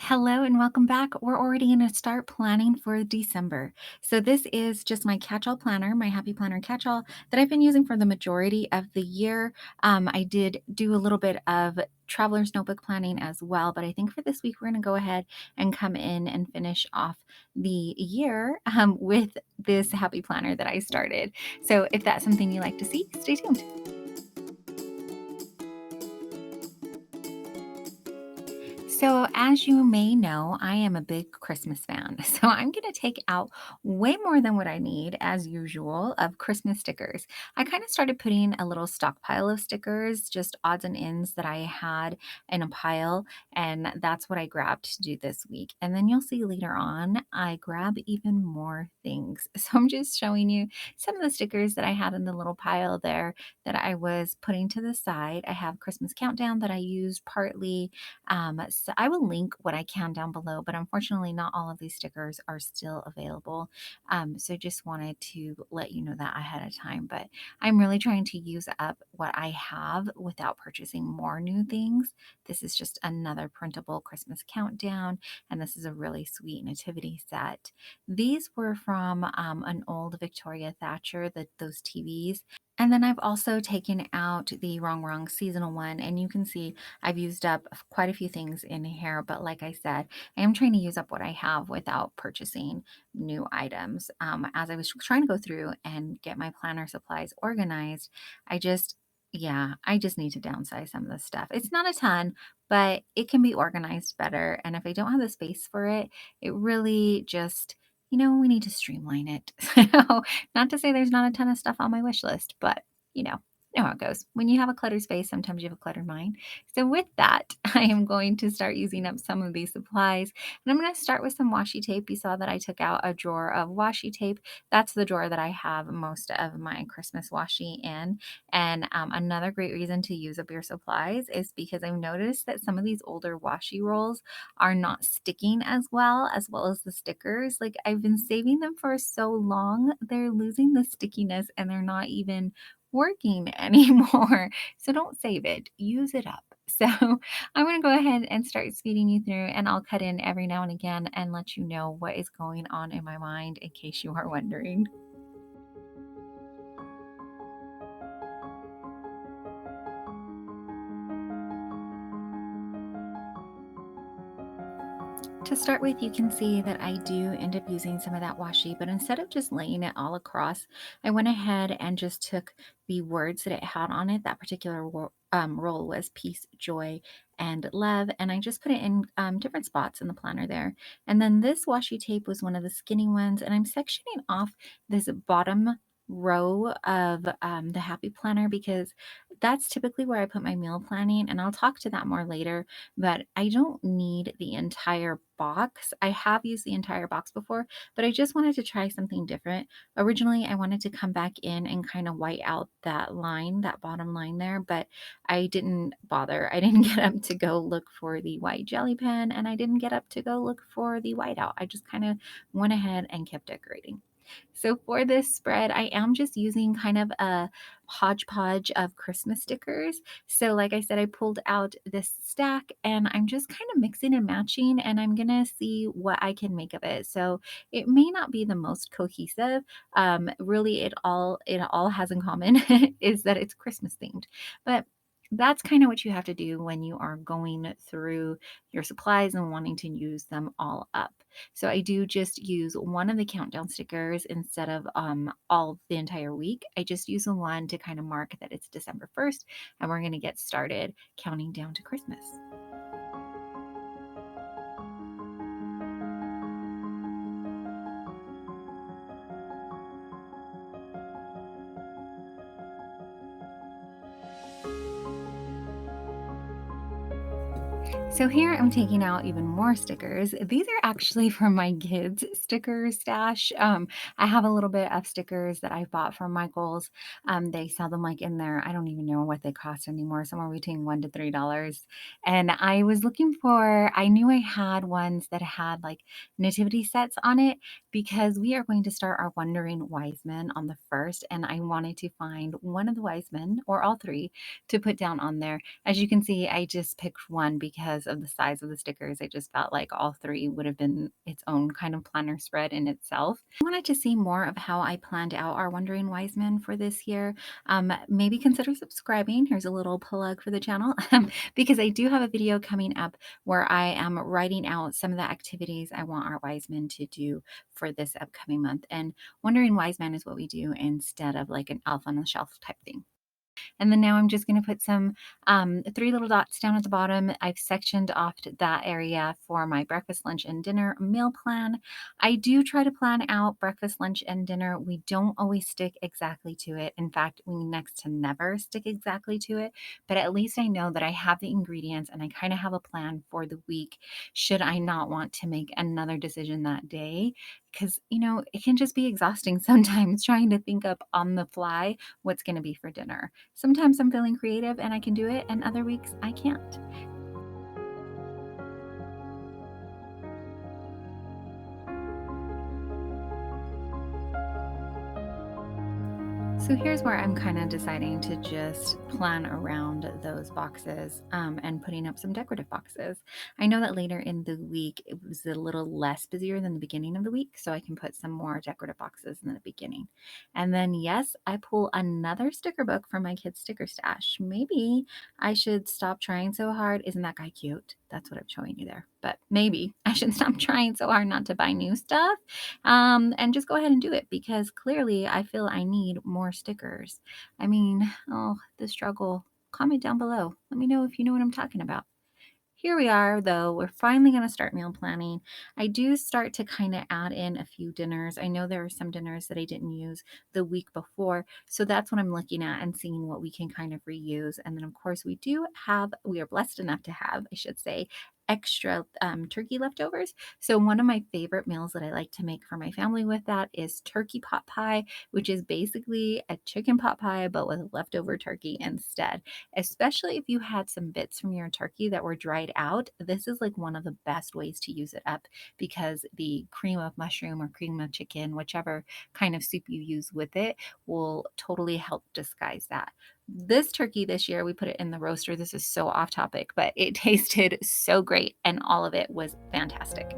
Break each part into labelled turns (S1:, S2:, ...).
S1: Hello and welcome back. We're already going to start planning for December. So, this is just my catch all planner, my happy planner catch all that I've been using for the majority of the year. I did do a little bit of traveler's notebook planning as well, but I think for this week, we're going to go ahead and come in and finish off the year with this happy planner that I started. So, if that's something you like to see, stay tuned. So, as you may know, I am a big Christmas fan. So, I'm going to take out way more than what I need, as usual, of Christmas stickers. I kind of started putting a little stockpile of stickers, just odds and ends that I had in a pile. And that's what I grabbed to do this week. And then you'll see later on, I grab even more things. So, I'm just showing you some of the stickers that I had in the little pile there that I was putting to the side. I have Christmas Countdown that I used partly, so I will link what I can down below, but unfortunately, not all of these stickers are still available. So just wanted to let you know that ahead of time. But I'm really trying to use up what I have without purchasing more new things. This is just another printable Christmas countdown, and this is a really sweet nativity set. These were from an old Victoria Thatcher, those TVs. And then I've also taken out the Wrong seasonal one, and you can see I've used up quite a few things in here, but like I said, I am trying to use up what I have without purchasing new items. As I was trying to go through and get my planner supplies organized, I just need to downsize some of this stuff. It's not a ton, but it can be organized better. And if I don't have the space for it, it really just, we need to streamline it. So, not to say there's not a ton of stuff on my wish list, but you know how it goes. When you have a cluttered space, sometimes you have a cluttered mind. So, with that, I am going to start using up some of these supplies. And I'm going to start with some washi tape. You saw that I took out a drawer of washi tape. That's the drawer that I have most of my Christmas washi in. And another great reason to use up your supplies is because I've noticed that some of these older washi rolls are not sticking as well as the stickers. Like, I've been saving them for so long, they're losing the stickiness and they're not even working anymore. So don't save it, use it up. So I'm going to go ahead and start speeding you through, and I'll cut in every now and again and let you know what is going on in my mind in case you are wondering. To start with, you can see that I do end up using some of that washi, but instead of just laying it all across, I went ahead and just took the words that it had on it. That particular roll was peace, joy, and love, and I just put it in different spots in the planner there. And then this washi tape was one of the skinny ones, and I'm sectioning off this bottom row of the happy planner because that's typically where I put my meal planning, and I'll talk to that more later, but I don't need the entire box. I have used the entire box before, but I just wanted to try something different. Originally, I wanted to come back in and kind of white out that line, that bottom line there, but I didn't bother. I didn't get up to go look for the white jelly pen, and I didn't get up to go look for the whiteout. I just kind of went ahead and kept decorating. So for this spread, I am just using kind of a hodgepodge of Christmas stickers. So like I said, I pulled out this stack and I'm just kind of mixing and matching, and I'm going to see what I can make of it. So it may not be the most cohesive. Really it all has in common is that it's Christmas themed. But that's kind of what you have to do when you are going through your supplies and wanting to use them all up. So I do just use one of the countdown stickers instead of all the entire week. I just use the one to kind of mark that it's December 1st and we're going to get started counting down to Christmas. So here I'm taking out even more stickers. These are actually from my kids' sticker stash. I have a little bit of stickers that I bought from Michael's. They sell them like in there. I don't even know what they cost anymore, somewhere between $1 to $3. And I was looking for, I knew I had ones that had like nativity sets on it because we are going to start our Wondering Wise Men on the 1st. And I wanted to find one of the wise men or all three to put down on there. As you can see, I just picked one because of the size of the stickers, I just felt like all three would have been its own kind of planner spread in itself. If you wanted to see more of how I planned out our Wondering Wise Men for this year, maybe consider subscribing. Here's a little plug for the channel because I do have a video coming up where I am writing out some of the activities I want our wise men to do for this upcoming month. And Wondering Wise Men is what we do instead of like an elf on the shelf type thing. And then now I'm just going to put some three little dots down at the bottom. I've sectioned off that area for my breakfast, lunch, and dinner meal plan. I do try to plan out breakfast, lunch, and dinner. We don't always stick exactly to it. In fact, we next to never stick exactly to it, but at least I know that I have the ingredients and I kind of have a plan for the week should I not want to make another decision that day. Because, it can just be exhausting sometimes trying to think up on the fly what's going to be for dinner. Sometimes I'm feeling creative and I can do it, and other weeks I can't. So here's where I'm kind of deciding to just plan around those boxes and putting up some decorative boxes. I know that later in the week it was a little less busier than the beginning of the week, so I can put some more decorative boxes in the beginning. And then, yes, I pull another sticker book from my kids' sticker stash. Maybe I should stop trying so hard. Isn't that guy cute? That's what I'm showing you there. But maybe I should stop trying so hard not to buy new stuff and just go ahead and do it because clearly I feel I need more stickers. I mean, oh, the struggle. Comment down below. Let me know if you know what I'm talking about. Here we are, though. We're finally going to start meal planning. I do start to kind of add in a few dinners. I know there are some dinners that I didn't use the week before. So that's what I'm looking at and seeing what we can kind of reuse. And then, of course, we are blessed enough to have, I should say, extra turkey leftovers. So one of my favorite meals that I like to make for my family with that is turkey pot pie, which is basically a chicken pot pie, but with leftover turkey instead. Especially if you had some bits from your turkey that were dried out. This is like one of the best ways to use it up because the cream of mushroom or cream of chicken, whichever kind of soup you use with it, will totally help disguise that. This turkey this year, we put it in the roaster. This is so off topic, but it tasted so great and all of it was fantastic.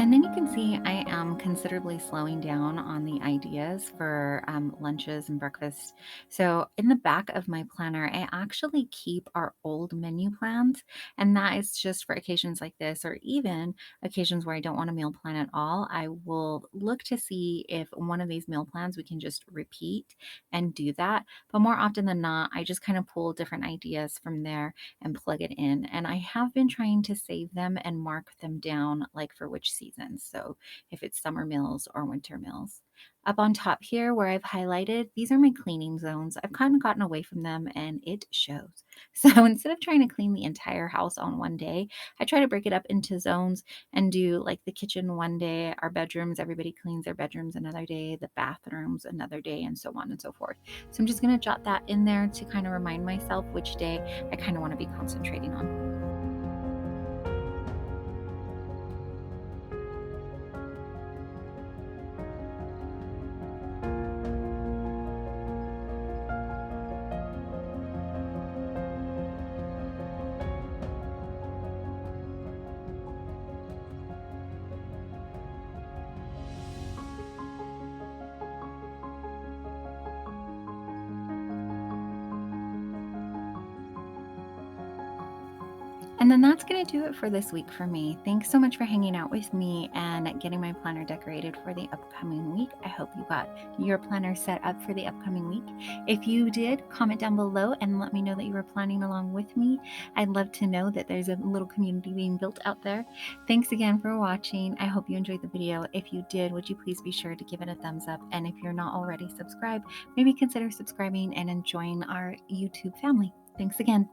S1: And then you can see I am considerably slowing down on the ideas for lunches and breakfast. So in the back of my planner, I actually keep our old menu plans. And that is just for occasions like this, or even occasions where I don't want a meal plan at all. I will look to see if one of these meal plans we can just repeat and do that. But more often than not, I just kind of pull different ideas from there and plug it in. And I have been trying to save them and mark them down like for which seasons. So if it's summer meals or winter meals. Up on top here where I've highlighted, these are my cleaning zones. I've kind of gotten away from them and it shows. So instead of trying to clean the entire house on one day, I try to break it up into zones and do like the kitchen one day, our bedrooms, everybody cleans their bedrooms another day, the bathrooms another day, and so on and so forth. So I'm just going to jot that in there to kind of remind myself which day I kind of want to be concentrating on. And then that's going to do it for this week for me. Thanks so much for hanging out with me and getting my planner decorated for the upcoming week. I hope you got your planner set up for the upcoming week. If you did, comment down below and let me know that you were planning along with me. I'd love to know that there's a little community being built out there. Thanks again for watching. I hope you enjoyed the video. If you did, would you please be sure to give it a thumbs up? And if you're not already subscribed, maybe consider subscribing and enjoying our YouTube family. Thanks again.